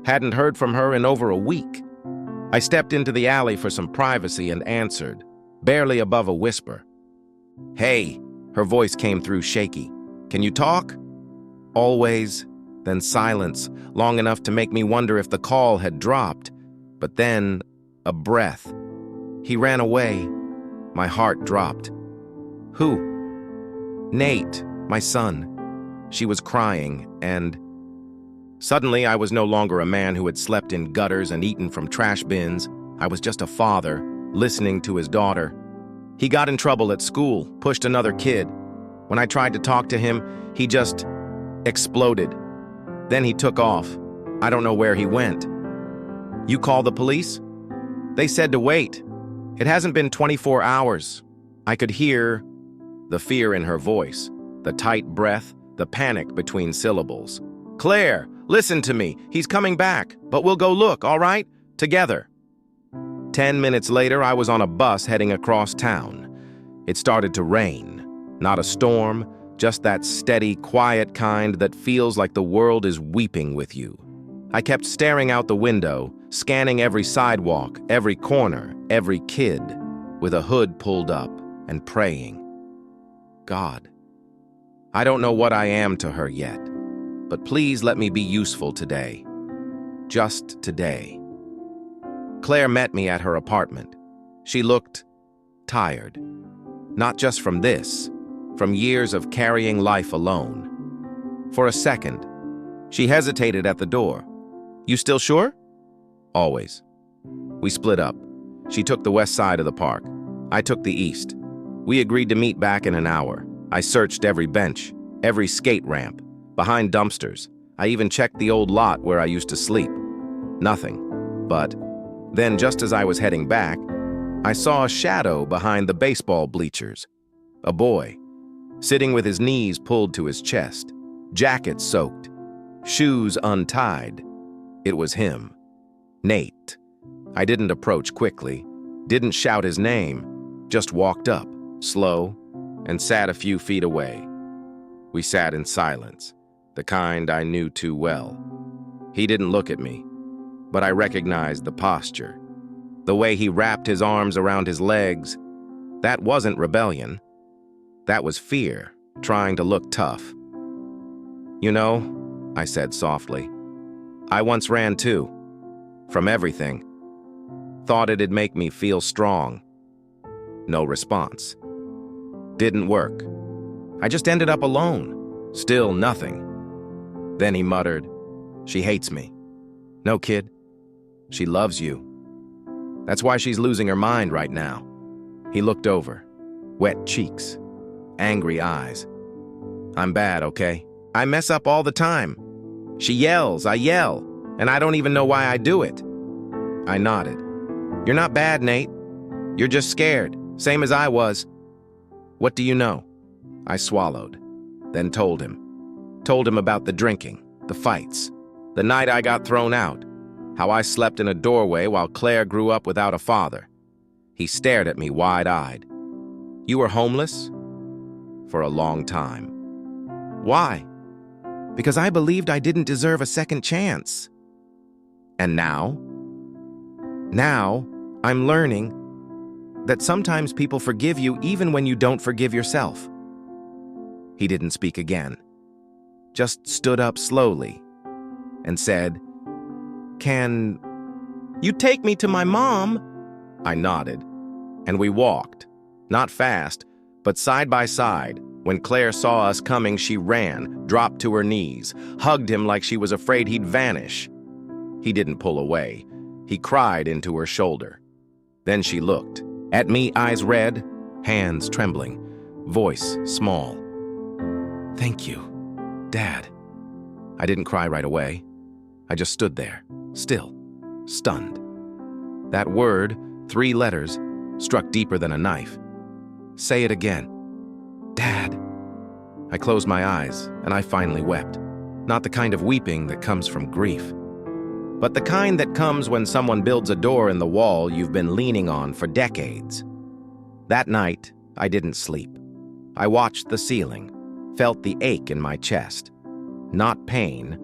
Hadn't heard from her in over a week. I stepped into the alley for some privacy and answered, barely above a whisper. "Hey," her voice came through shaky. "Can you talk?" Always, then silence, long enough to make me wonder if the call had dropped. But then, a breath. He ran away. My heart dropped. "Who?" "Nate, my son." She was crying, and suddenly I was no longer a man who had slept in gutters and eaten from trash bins. I was just a father, listening to his daughter. He got in trouble at school, pushed another kid. When I tried to talk to him, he just exploded. Then he took off. I don't know where he went. "You call the police?" "They said to wait. It hasn't been 24 hours. I could hear the fear in her voice, the tight breath, the panic between syllables. "Claire, listen to me. He's coming back, but we'll go look, all right? Together." 10 minutes later, I was on a bus heading across town. It started to rain. Not a storm, just that steady, quiet kind that feels like the world is weeping with you. I kept staring out the window, scanning every sidewalk, every corner, every kid, with a hood pulled up, and praying. God, I don't know what I am to her yet, but please let me be useful today. Just today. Claire met me at her apartment. She looked tired. Not just from this, from years of carrying life alone. For a second, she hesitated at the door. "You still sure?" "Always." We split up. She took the west side of the park. I took the east. We agreed to meet back in an hour. I searched every bench, every skate ramp, behind dumpsters. I even checked the old lot where I used to sleep. Nothing. But then, just as I was heading back, I saw a shadow behind the baseball bleachers. A boy, sitting with his knees pulled to his chest, jacket soaked, shoes untied. It was him, Nate. I didn't approach quickly, didn't shout his name, just walked up, slow, and sat a few feet away. We sat in silence, the kind I knew too well. He didn't look at me, but I recognized the posture. The way he wrapped his arms around his legs. That wasn't rebellion. That was fear, trying to look tough. "You know," I said softly, "I once ran too. From everything. Thought it'd make me feel strong." No response. Didn't work. I just ended up alone. Still nothing. Then he muttered, "She hates me." "No, kid. She loves you. That's why she's losing her mind right now." He looked over. Wet cheeks. Angry eyes. "I'm bad, okay? I mess up all the time. She yells, I yell, and I don't even know why I do it." I nodded. "You're not bad, Nate. You're just scared, same as I was." "What do you know?" I swallowed, then told him. Told him about the drinking, the fights, the night I got thrown out, how I slept in a doorway while Claire grew up without a father. He stared at me wide-eyed. "You were homeless?" "For a long time." "Why?" "Because I believed I didn't deserve a second chance." "And now?" "Now, I'm learning that sometimes people forgive you even when you don't forgive yourself." He didn't speak again, just stood up slowly and said, "Can you take me to my mom?" I nodded, and we walked, not fast, but side by side. When Claire saw us coming, she ran, dropped to her knees, hugged him like she was afraid he'd vanish. He didn't pull away. He cried into her shoulder. Then she looked at me, eyes red, hands trembling, voice small. "Thank you, Dad." I didn't cry right away. I just stood there, still, stunned. That word, 3 letters, struck deeper than a knife. "Say it again." "Dad." I closed my eyes, and I finally wept. Not the kind of weeping that comes from grief, but the kind that comes when someone builds a door in the wall you've been leaning on for decades. That night, I didn't sleep. I watched the ceiling, felt the ache in my chest. Not pain,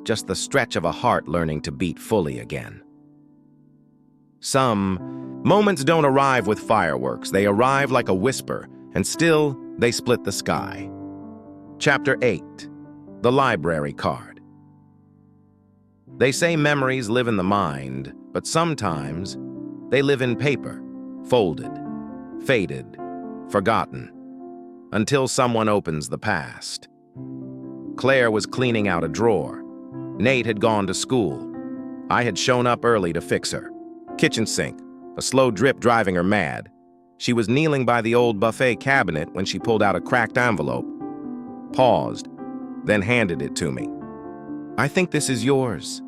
just the stretch of a heart learning to beat fully again. Some moments don't arrive with fireworks. They arrive like a whisper, and still, they split the sky. Chapter 8. The Library Card. They say memories live in the mind, but sometimes they live in paper, folded, faded, forgotten, until someone opens the past. Claire was cleaning out a drawer. Nate had gone to school. I had shown up early to fix her. Kitchen sink, a slow drip driving her mad. She was kneeling by the old buffet cabinet when she pulled out a cracked envelope, paused, then handed it to me. "I think this is yours."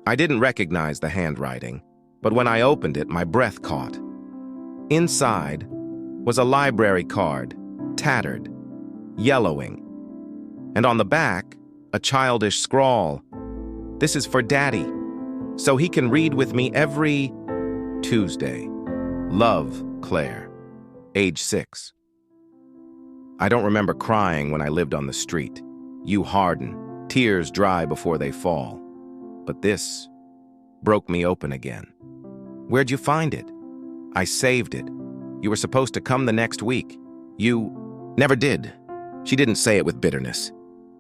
I didn't recognize the handwriting, but when I opened it, my breath caught. Inside was a library card, tattered, yellowing, and on the back, a childish scrawl. "This is for Daddy, so he can read with me every Tuesday. Love, Claire, age 6. I don't remember crying when I lived on the street. You harden, tears dry before they fall. But this broke me open again. "Where'd you find it?" "I saved it. You were supposed to come the next week. You never did." She didn't say it with bitterness.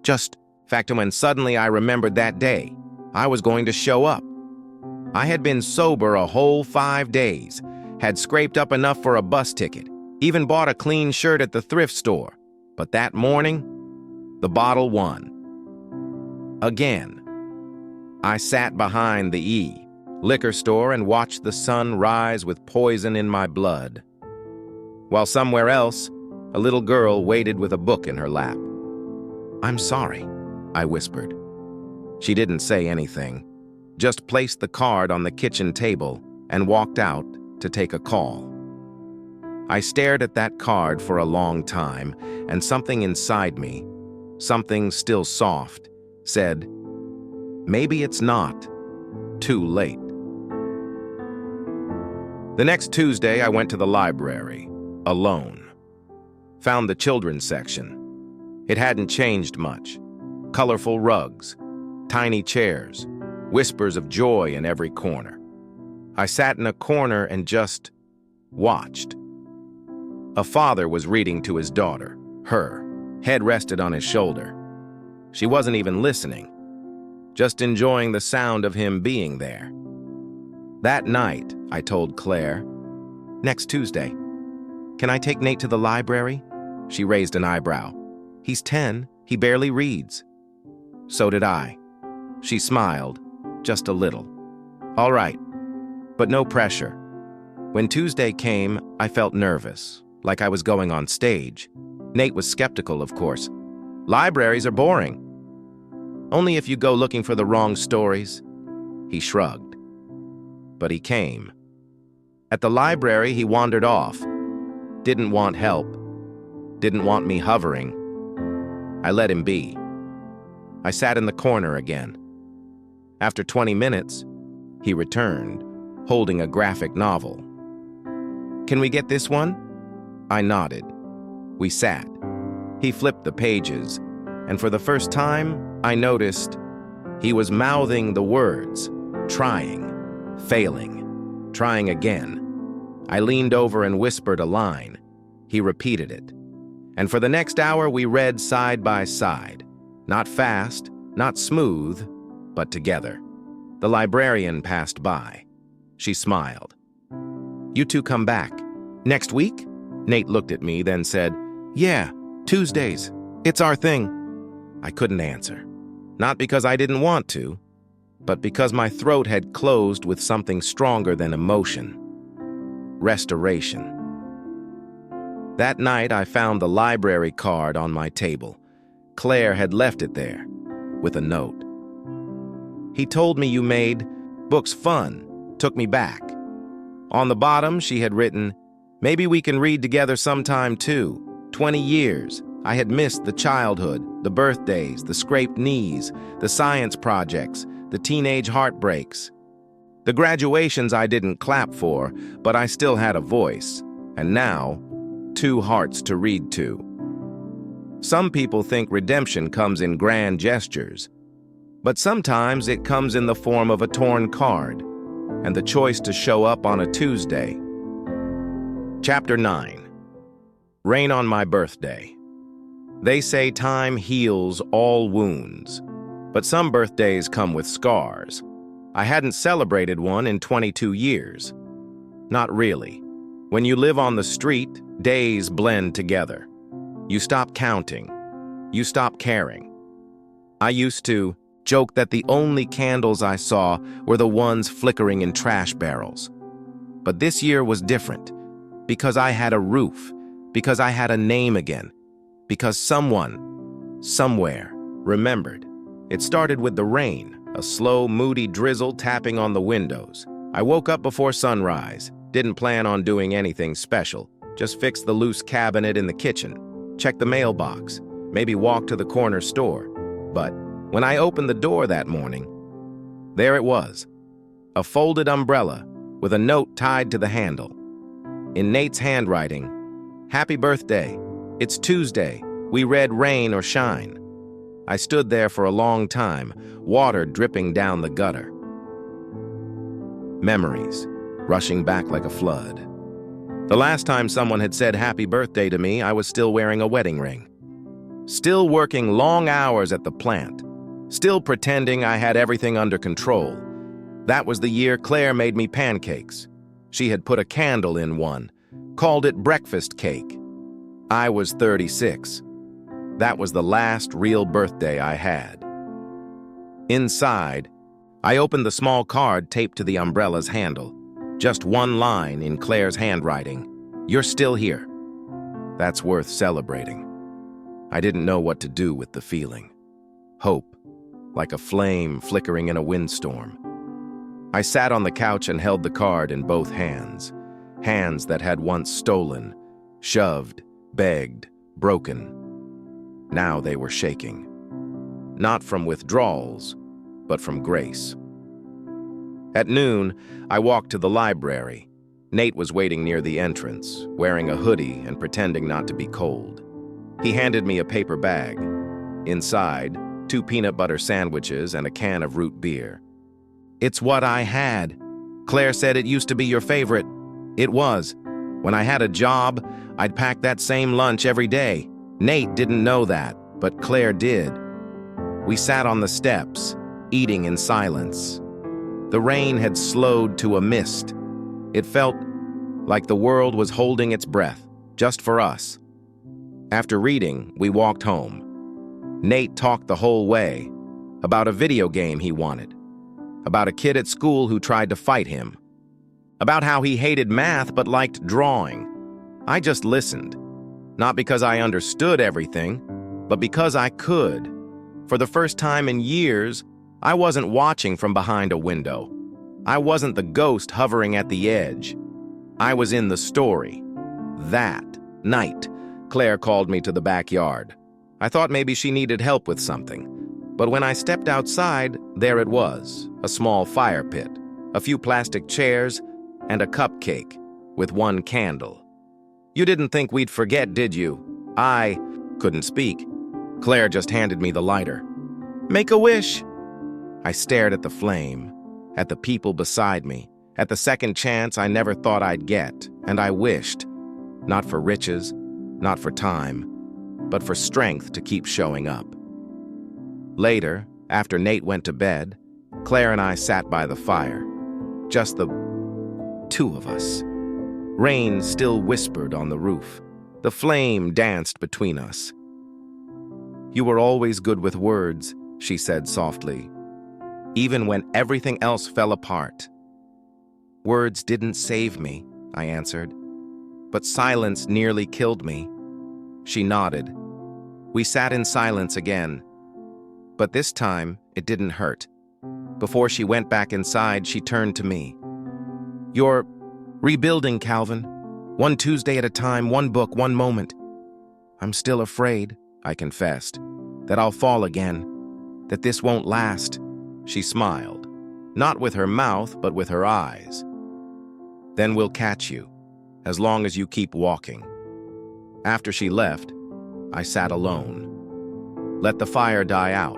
Just fact, when suddenly I remembered that day, I was going to show up. I had been sober a whole 5 days, had scraped up enough for a bus ticket, even bought a clean shirt at the thrift store. But that morning, the bottle won. Again. I sat behind the liquor store and watched the sun rise with poison in my blood, while somewhere else, a little girl waited with a book in her lap. "I'm sorry," I whispered. She didn't say anything, just placed the card on the kitchen table and walked out to take a call. I stared at that card for a long time, and something inside me, something still soft, said, maybe it's not too late. The next Tuesday, I went to the library, alone. Found the children's section. It hadn't changed much. Colorful rugs, tiny chairs, whispers of joy in every corner. I sat in a corner and just watched. A father was reading to his daughter, her head rested on his shoulder. She wasn't even listening, just enjoying the sound of him being there. That night, I told Claire, next Tuesday. Can I take Nate to the library? She raised an eyebrow. He's 10, he barely reads. So did I. She smiled, just a little. All right, but no pressure. When Tuesday came, I felt nervous, like I was going on stage. Nate was skeptical, of course. Libraries are boring. Only if you go looking for the wrong stories. He shrugged. But he came. At the library, he wandered off. Didn't want help. Didn't want me hovering. I let him be. I sat in the corner again. After 20 minutes, he returned, holding a graphic novel. Can we get this one? I nodded. We sat. He flipped the pages, and for the first time, I noticed he was mouthing the words, trying, failing, trying again. I leaned over and whispered a line. He repeated it. And for the next hour, we read side by side. Not fast, not smooth, but together. The librarian passed by. She smiled. You two come back. Next week? Nate looked at me, then said, yeah, Tuesdays. It's our thing. I couldn't answer. Not because I didn't want to, but because my throat had closed with something stronger than emotion. Restoration. That night, I found the library card on my table. Claire had left it there, with a note. He told me you made books fun, took me back. On the bottom, she had written, maybe we can read together sometime too. 20 years. I had missed the childhood, the birthdays, the scraped knees, the science projects, the teenage heartbreaks. The graduations I didn't clap for, but I still had a voice. And now, 2 hearts to read to. Some people think redemption comes in grand gestures, but sometimes it comes in the form of a torn card and the choice to show up on a Tuesday. Chapter 9. Rain on my birthday. They say time heals all wounds, but some birthdays come with scars. I hadn't celebrated one in 22 years. Not really. When you live on the street, days blend together. You stop counting. You stop caring. I used to joke that the only candles I saw were the ones flickering in trash barrels. But this year was different, because I had a roof, because I had a name again, because someone, somewhere, remembered. It started with the rain, a slow, moody drizzle tapping on the windows. I woke up before sunrise, didn't plan on doing anything special, just fix the loose cabinet in the kitchen, check the mailbox, maybe walk to the corner store. But when I opened the door that morning, there it was, a folded umbrella with a note tied to the handle. In Nate's handwriting, "Happy birthday. It's Tuesday. We read rain or shine." I stood there for a long time, water dripping down the gutter. Memories, rushing back like a flood. The last time someone had said happy birthday to me, I was still wearing a wedding ring. Still working long hours at the plant. Still pretending I had everything under control. That was the year Claire made me pancakes. She had put a candle in one, called it breakfast cake. I was 36. That was the last real birthday I had. Inside, I opened the small card taped to the umbrella's handle. Just one line in Claire's handwriting. "You're still here." That's worth celebrating. I didn't know what to do with the feeling. Hope, like a flame flickering in a windstorm. I sat on the couch and held the card in both hands, hands that had once stolen, shoved, begged, broken. Now they were shaking. Not from withdrawals, but from grace. At noon, I walked to the library. Nate was waiting near the entrance, wearing a hoodie and pretending not to be cold. He handed me a paper bag. Inside, 2 peanut butter sandwiches and a can of root beer. "It's what I had. Claire said it used to be your favorite." It was. When I had a job, I'd pack that same lunch every day. Nate didn't know that, but Claire did. We sat on the steps, eating in silence. The rain had slowed to a mist. It felt like the world was holding its breath, just for us. After reading, we walked home. Nate talked the whole way, about a video game he wanted, about a kid at school who tried to fight him, about how he hated math but liked drawing. I just listened, not because I understood everything, but because I could. For the first time in years, I wasn't watching from behind a window. I wasn't the ghost hovering at the edge. I was in the story. That night, Claire called me to the backyard. I thought maybe she needed help with something. But when I stepped outside, there it was, a small fire pit, a few plastic chairs, and a cupcake with 1 candle. "You didn't think we'd forget, did you?" I couldn't speak. Claire just handed me the lighter. "Make a wish." I stared at the flame, at the people beside me, at the second chance I never thought I'd get, and I wished, not for riches, not for time, but for strength to keep showing up. Later, after Nate went to bed, Claire and I sat by the fire, just the 2 of us. Rain still whispered on the roof. The flame danced between us. "You were always good with words," she said softly, "even when everything else fell apart." "Words didn't save me," I answered, "but silence nearly killed me." She nodded. We sat in silence again, but this time it didn't hurt. Before she went back inside, she turned to me. "You're rebuilding, Calvin. 1 Tuesday at a time, 1 book, 1 moment." "I'm still afraid," I confessed, "that I'll fall again, that this won't last." She smiled, not with her mouth, but with her eyes. "Then we'll catch you, as long as you keep walking." After she left, I sat alone. Let the fire die out,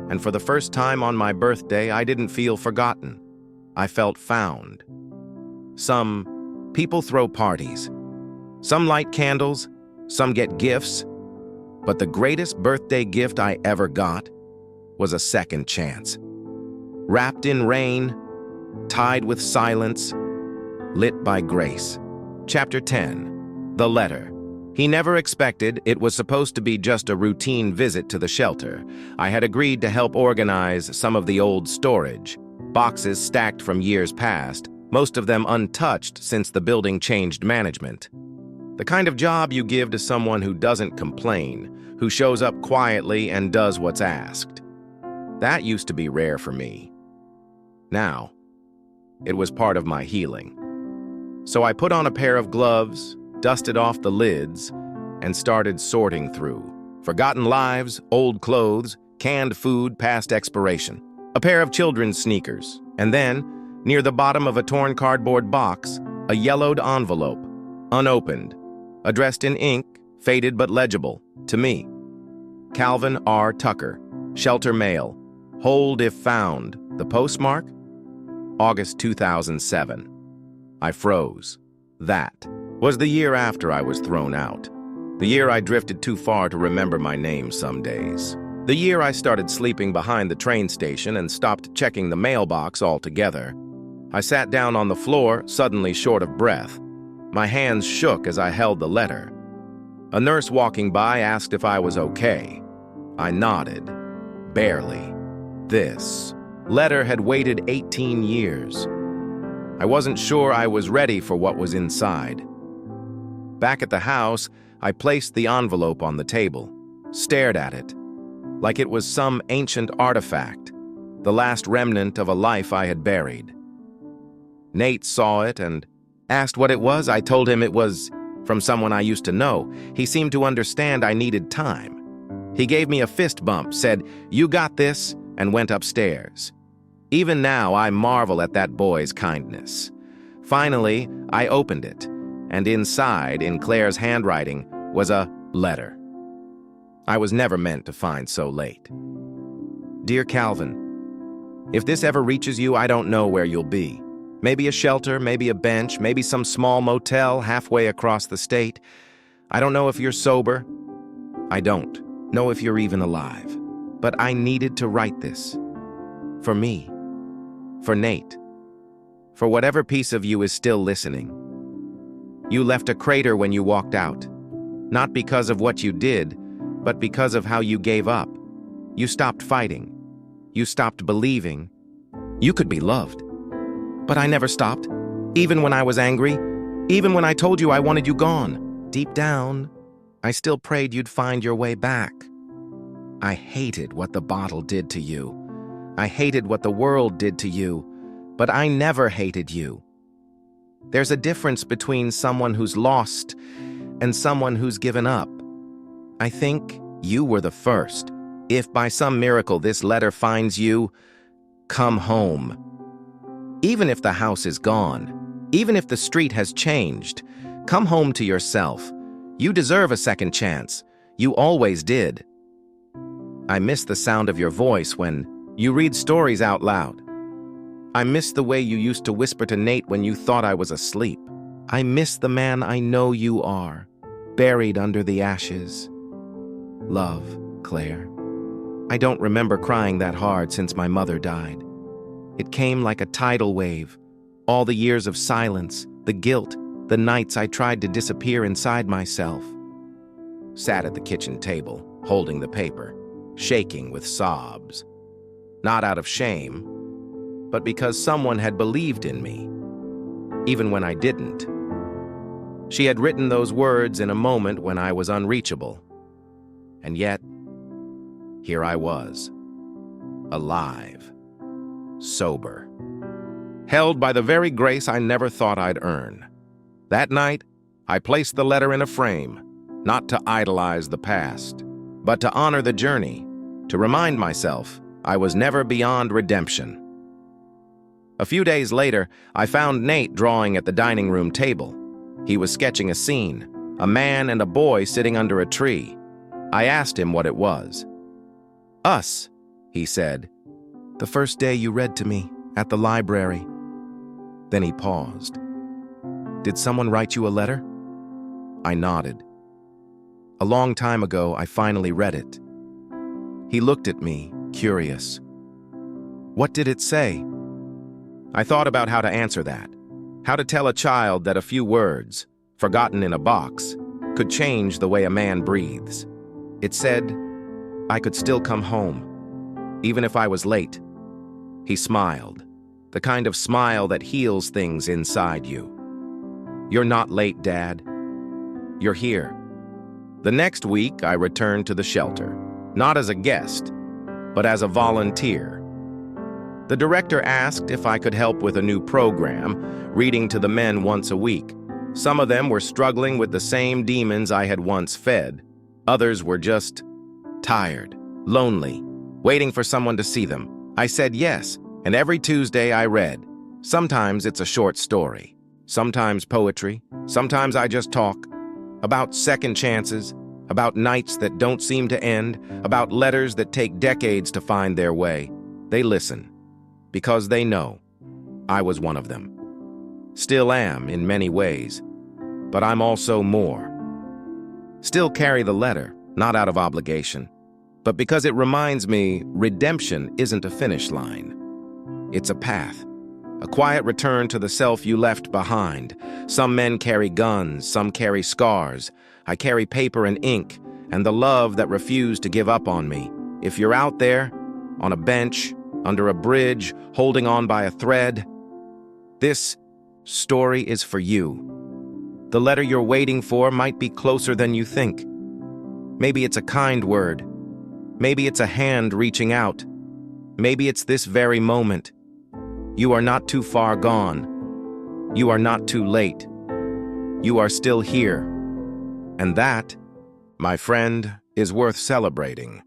and for the first time on my birthday, I didn't feel forgotten. I felt found. Some people throw parties. Some light candles, some get gifts, but the greatest birthday gift I ever got was a second chance. Wrapped in rain, tied with silence, lit by grace. Chapter 10. The Letter. He never expected it was supposed to be just a routine visit to the shelter. I had agreed to help organize some of the old storage, boxes stacked from years past, most of them untouched since the building changed management. The kind of job you give to someone who doesn't complain, who shows up quietly and does what's asked. That used to be rare for me. Now, it was part of my healing. So I put on a pair of gloves, dusted off the lids, and started sorting through. Forgotten lives, old clothes, canned food past expiration, a pair of children's sneakers, and then, near the bottom of a torn cardboard box, a yellowed envelope, unopened, addressed in ink, faded but legible, to me. Calvin R. Tucker, Shelter Mail, hold if found. The postmark? August 2007. I froze. That was the year after I was thrown out. The year I drifted too far to remember my name some days. The year I started sleeping behind the train station and stopped checking the mailbox altogether. I sat down on the floor, suddenly short of breath. My hands shook as I held the letter. A nurse walking by asked if I was okay. I nodded. Barely. This letter had waited 18 years. I wasn't sure I was ready for what was inside. Back at the house, I placed the envelope on the table, stared at it. like it was some ancient artifact, the last remnant of a life I had buried. Nate saw it and asked what it was. I told him it was from someone I used to know. He seemed to understand I needed time. He gave me a fist bump, said, "You got this," and went upstairs. Even now, I marvel at that boy's kindness. Finally, I opened it, and inside, in Claire's handwriting, was a letter. I was never meant to find so late. Dear Calvin, if this ever reaches you, I don't know where you'll be. Maybe a shelter, maybe a bench, maybe some small motel halfway across the state. I don't know if you're sober. I don't know if you're even alive. But I needed to write this. For me. For Nate. For whatever piece of you is still listening. You left a crater when you walked out. Not because of what you did, but because of how you gave up. You stopped fighting. You stopped believing. You could be loved. But I never stopped. Even when I was angry. Even when I told you I wanted you gone. Deep down, I still prayed you'd find your way back. I hated what the bottle did to you. I hated what the world did to you. But I never hated you. There's a difference between someone who's lost and someone who's given up. I think you were the first. If by some miracle this letter finds you, come home. Even if the house is gone, even if the street has changed, come home to yourself. You deserve a second chance. You always did. I miss the sound of your voice when you read stories out loud. I miss the way you used to whisper to Nate when you thought I was asleep. I miss the man I know you are, buried under the ashes. Love, Claire. I don't remember crying that hard since my mother died. It came like a tidal wave. All the years of silence, the guilt, the nights I tried to disappear inside myself. Sat at the kitchen table, holding the paper, shaking with sobs. Not out of shame, but because someone had believed in me, even when I didn't. She had written those words in a moment when I was unreachable. And yet, here I was, alive, sober, held by the very grace I never thought I'd earn. That night, I placed the letter in a frame, not to idolize the past, but to honor the journey, to remind myself I was never beyond redemption. A few days later, I found Nate drawing at the dining room table. He was sketching a scene, a man and a boy sitting under a tree. I asked him what it was. "Us," he said. "The first day you read to me, at the library." Then he paused. "Did someone write you a letter?" I nodded. "A long time ago, I finally read it." He looked at me, curious. "What did it say?" I thought about how to answer that. How to tell a child that a few words, forgotten in a box, could change the way a man breathes. It said, I could still come home, even if I was late. He smiled, the kind of smile that heals things inside you. "You're not late, Dad. You're here." The next week, I returned to the shelter, not as a guest, but as a volunteer. The director asked if I could help with a new program, reading to the men once a week. Some of them were struggling with the same demons I had once fed. Others were just tired, lonely, waiting for someone to see them. I said yes, and every Tuesday I read. Sometimes it's a short story, sometimes poetry, sometimes I just talk about second chances, about nights that don't seem to end, about letters that take decades to find their way. They listen, because they know I was one of them. Still am in many ways, but I'm also more. Still carry the letter, not out of obligation, but because it reminds me redemption isn't a finish line. It's a path, a quiet return to the self you left behind. Some men carry guns, some carry scars. I carry paper and ink, and the love that refused to give up on me. If you're out there, on a bench, under a bridge, holding on by a thread, this story is for you. The letter you're waiting for might be closer than you think. Maybe it's a kind word. Maybe it's a hand reaching out. Maybe it's this very moment. You are not too far gone. You are not too late. You are still here. And that, my friend, is worth celebrating.